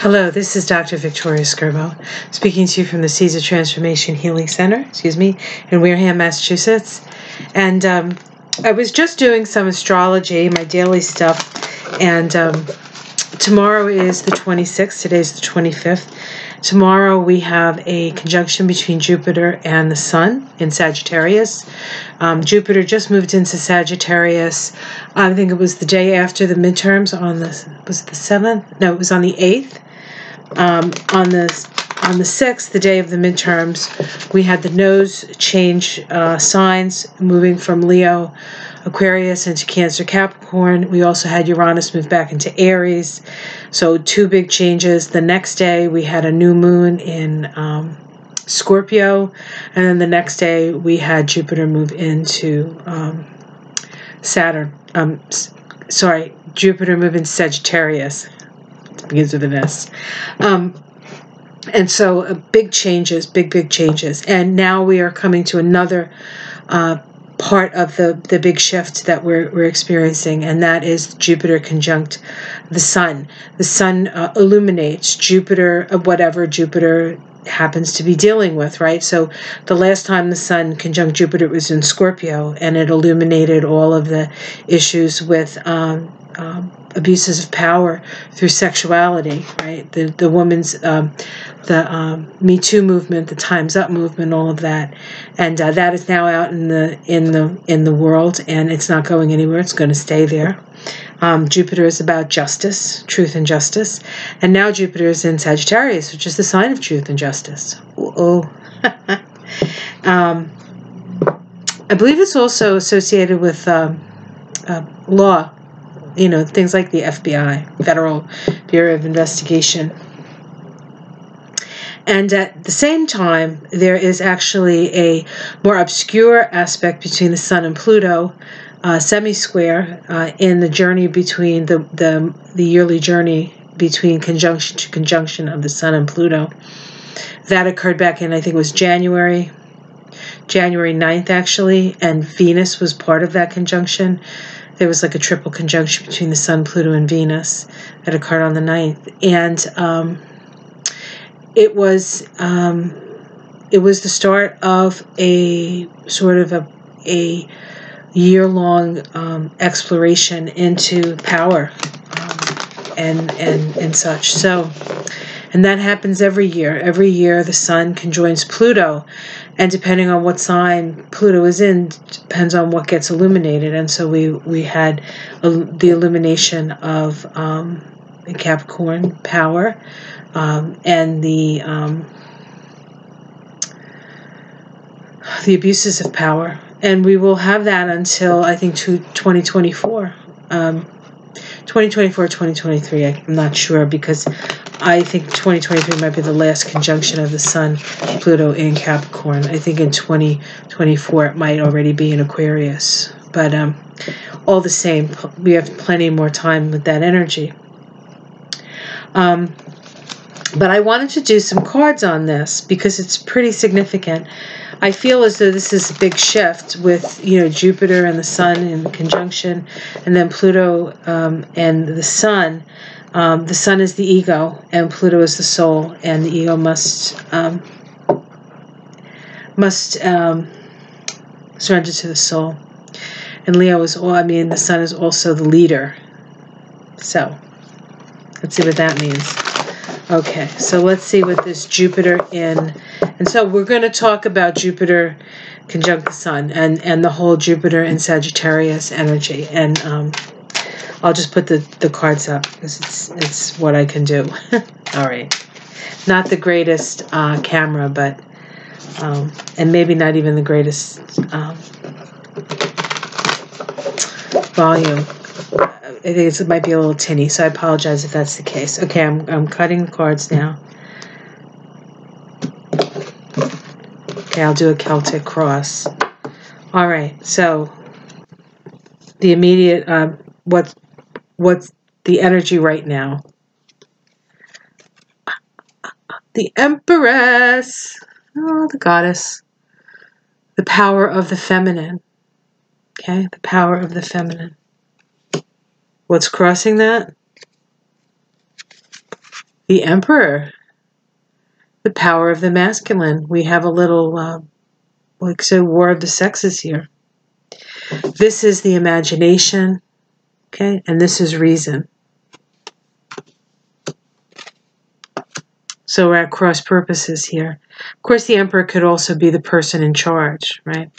Hello, this is Dr. Victoria Skirbo, speaking to you from the Seeds of Transformation Healing Center, in Wareham, Massachusetts. And I was just doing some astrology, my daily stuff, and tomorrow is the 26th, today's the 25th. Tomorrow we have a conjunction between Jupiter and the Sun in Sagittarius. Jupiter just moved into Sagittarius. I think it was the day after the midterms was it the 7th? No, it was on the 8th. On the 6th, the day of the midterms, we had the nose change signs, moving from Leo, Aquarius into Cancer, Capricorn. We also had Uranus move back into Aries. So two big changes. The next day, we had a new moon in Scorpio. And then the next day, we had Jupiter move into Jupiter move in Sagittarius. It begins with an S. And so big changes, big changes. And now we are coming to another part of the big shift that we're experiencing, and that is Jupiter conjunct the Sun. The Sun illuminates Jupiter, whatever Jupiter happens to be dealing with, right? So the last time the Sun conjunct Jupiter was in Scorpio, and it illuminated all of the issues with abuses of power through sexuality, right? The woman's Me Too movement, the Time's Up movement, all of that, and that is now out in the world, and it's not going anywhere. It's going to stay there. Jupiter is about justice, truth, and justice, and now Jupiter is in Sagittarius, which is the sign of truth and justice. I believe it's also associated with law. You know, things like the FBI, Federal Bureau of Investigation. And at the same time, there is actually a more obscure aspect between the Sun and Pluto, semi-square, in the journey between the yearly journey between conjunction to conjunction of the Sun and Pluto. That occurred back in, I think it was January 9th, actually, and Venus was part of that conjunction. There was like a triple conjunction between the Sun, Pluto, and Venus that occurred on the 9th. And it was the start of a sort of a year-long exploration into power and such. So, and that happens every year. Every year the Sun conjoins Pluto, and depending on what sign Pluto is in, depends on what gets illuminated. And so we had the illumination of Capricorn power, and the abuses of power. And we will have that until, I think, 2024. 2024, 2023, I'm not sure, because I think 2023 might be the last conjunction of the Sun, Pluto in Capricorn. I think in 2024 it might already be in Aquarius. But all the same, we have plenty more time with that energy. But I wanted to do some cards on this because it's pretty significant. I feel as though this is a big shift with, Jupiter and the Sun in conjunction, and then Pluto and the Sun. The Sun is the ego, and Pluto is the soul, and the ego must surrender to the soul. And Leo is the Sun is also the leader. So, let's see what that means. Okay, so let's see what this Jupiter in... And so we're going to talk about Jupiter conjunct the Sun and the whole Jupiter and Sagittarius energy. And I'll just put the cards up because it's what I can do. All right. Not the greatest camera, but... and maybe not even the greatest volume. I think it might be a little tinny, so I apologize if that's the case. Okay, I'm cutting the cards now. Okay, I'll do a Celtic cross. All right, so the immediate, what's the energy right now? The Empress, the goddess, the power of the feminine. Okay, the power of the feminine. What's crossing that? The Emperor, the power of the masculine. We have a little, like I said, war of the sexes here. This is the imagination, okay, and this is reason. So we're at cross purposes here. Of course, the Emperor could also be the person in charge, right?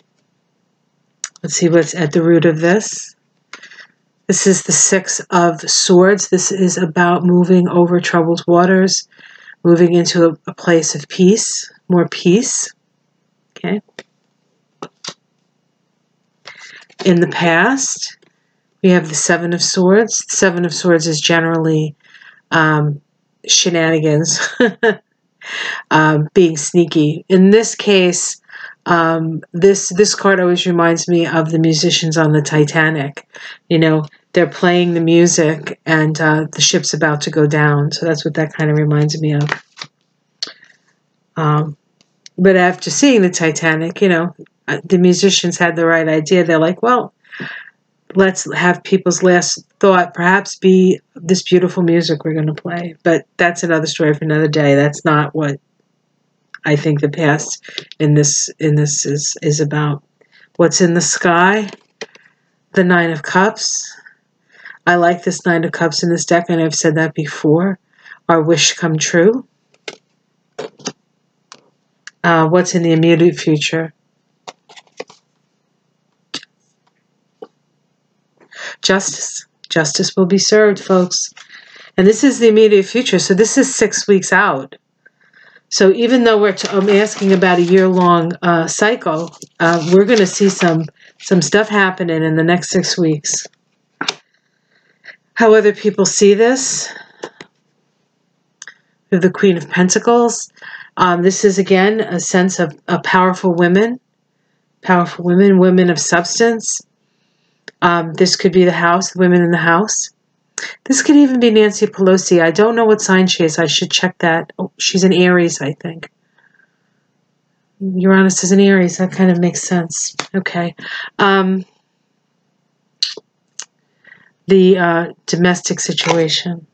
Let's see what's at the root of this. This is the Six of Swords. This is about moving over troubled waters, moving into a place of peace, more peace, okay? In the past, we have the Seven of Swords. The Seven of Swords is generally shenanigans, being sneaky. In this case, this card always reminds me of the musicians on the Titanic. You know, they're playing the music and the ship's about to go down. So that's what that kind of reminds me of. But after seeing the Titanic, you know, the musicians had the right idea. They're like, well, let's have people's last thought perhaps be this beautiful music we're going to play. But that's another story for another day. That's not what I think the past in this is about. What's in the sky? The Nine of Cups. I like this Nine of Cups in this deck, and I've said that before. Our wish come true. What's in the immediate future? Justice. Justice will be served, folks. And this is the immediate future, so this is 6 weeks out. So even though I'm asking about a year-long cycle, we're going to see some stuff happening in the next 6 weeks. How other people see this? We have the Queen of Pentacles. This is, again, a sense of powerful women. Powerful women, women of substance. This could be the house, the women in the house. This could even be Nancy Pelosi. I don't know what sign she is. I should check that. Oh, she's an Aries, I think. Uranus is an Aries. That kind of makes sense. Okay. The domestic situation.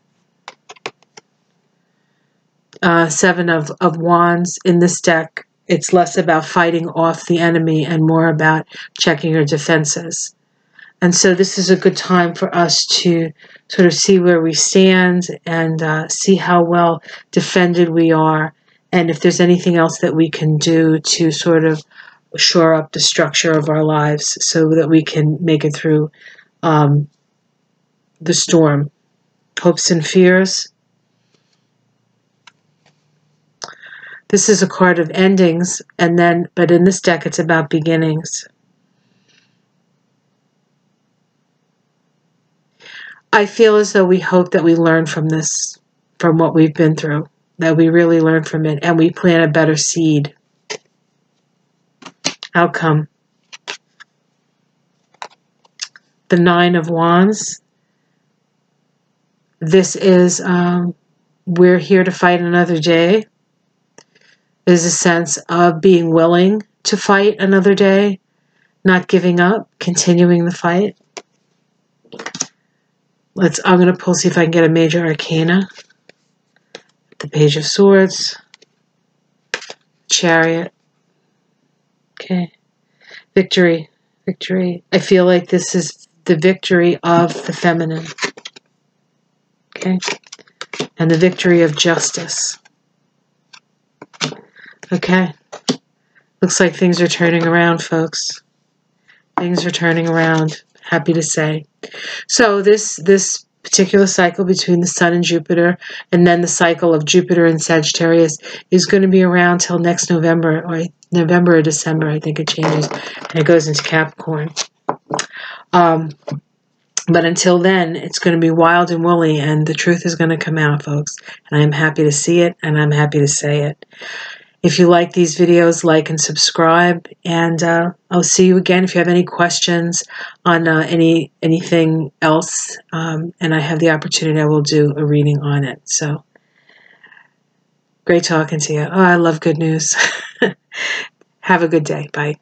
Seven of Wands in this deck. It's less about fighting off the enemy and more about checking your defenses. And so this is a good time for us to sort of see where we stand and see how well defended we are, and if there's anything else that we can do to sort of shore up the structure of our lives so that we can make it through the storm. Hopes and fears. This is a card of endings, but in this deck it's about beginnings. I feel as though we hope that we learn from this, from what we've been through, that we really learn from it, and we plant a better seed. Outcome. The Nine of Wands. This is, we're here to fight another day. There's a sense of being willing to fight another day, not giving up, continuing the fight. I'm going to pull, see if I can get a major arcana. The Page of Swords. Chariot. Okay. Victory. Victory. I feel like this is the victory of the feminine. Okay. And the victory of justice. Okay. Looks like things are turning around, folks. Things are turning around. Happy to say. So this particular cycle between the Sun and Jupiter, and then the cycle of Jupiter and Sagittarius, is going to be around till next November, or November or December, I think it changes, and it goes into Capricorn. But until then, it's going to be wild and woolly, and the truth is going to come out, folks. And I'm happy to see it, and I'm happy to say it. If you like these videos, like and subscribe, and I'll see you again. If you have any questions on anything else, and I have the opportunity, I will do a reading on it. So, great talking to you. Oh, I love good news. Have a good day. Bye.